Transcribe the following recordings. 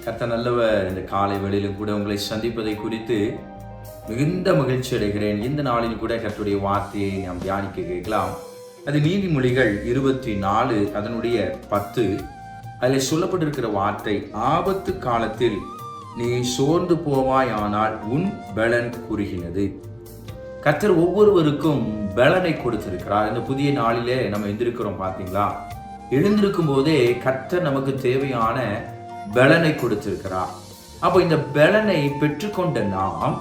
கர்த்தர் நல்லவர். இந்த காலை வேளையிலும் கூட உங்களை சந்திப்பதை குறித்து மிகுந்த மகிழ்ச்சி அடைகிறேன். இந்த நாளில் கூட கர்த்தருடைய வார்த்தையை நாம் தியானிக்க கேட்கலாம். அது நீதிமொழிகள் 24 அதனுடைய 10. அதில் சொல்லப்பட்டிருக்கிற வார்த்தை, ஆபத்து காலத்தில் நீ சோர்ந்து போவாய், ஆனால் உன் பலன் குறுகினது. கர்த்தர் ஒவ்வொருவருக்கும் பலனை கொடுத்திருக்கிறார். இந்த புதிய நாளிலே நம்ம எழுந்திருக்கிறோம். பார்த்தீங்களா? எழுந்திருக்கும் போதே கர்த்தர் நமக்கு தேவையான பலனை கொடுத்திருக்கிறார். அப்போ இந்த பலனை பெற்றுக்கொண்ட நாம்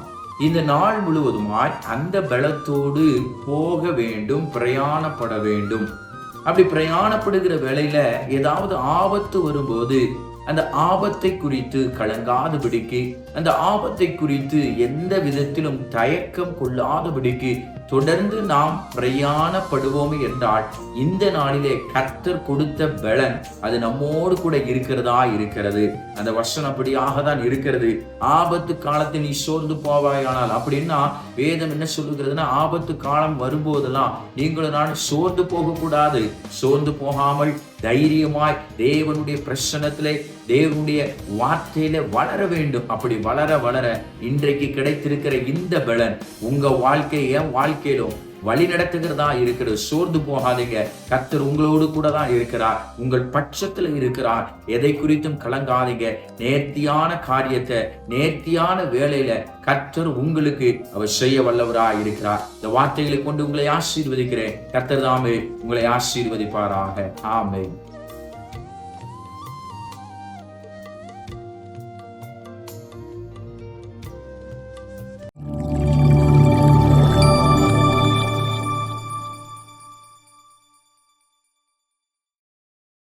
இந்த நாள் முழுவதுமாய் அந்த பலத்தோடு போக வேண்டும், பிரயாணப்பட வேண்டும். அப்படி பிரயாணப்படுகிற வேளையில ஏதாவது ஆபத்து வரும்போது அந்த ஆபத்தை குறித்து கலங்காதபடிக்கு, அந்த ஆபத்தை குறித்து எந்த விதத்திலும் தயக்கம் கொள்ளாதபடிக்கு தொடர்ந்து நாம் பிரயாணப்படுவோம் என்றால் இந்த நாளிலே கர்த்தர் கொடுத்த பலன் அது நம்மோடு கூட இருக்கிறது. அந்த வசனம் அப்படியாக தான் இருக்கிறது. ஆபத்து காலத்தில் நீ சோர்ந்து போவாயானால், அப்படின்னா வேதம் என்ன சொல்லுகிறதுனா, ஆபத்து காலம் வரும்போதெல்லாம் நீங்களும் நான் சோர்ந்து போக கூடாது. சோர்ந்து போகாமல் தைரியமாய் தேவனுடைய பிரசன்னத்திலே, தேவனுடைய வார்த்தையில வளர வேண்டும். அப்படி வளர வளர இன்றைக்கு கிடைத்திருக்கிற இந்த பலன் உங்க வாழ்க்கை, என் வாழ்க்கையிலும் வழி நடத்துகிறதா இருக்கிறது. சோர்ந்து போகாதீங்க. கர்த்தர் உங்களோடு கூட தான் இருக்கிறார், உங்கள் பட்சத்துல இருக்கிறார். எதை குறித்தும் கலங்காதீங்க. நேர்த்தியான காரியத்தை, நேர்த்தியான வேலையில கர்த்தர் உங்களுக்கு அவர் செய்ய வல்லவராய் இருக்கிறார். இந்த வார்த்தைகளை கொண்டு உங்களை ஆசீர்வதிக்கிறேன். கர்த்தர் தாமே உங்களை ஆசீர்வதிப்பாராக. ஆமென்.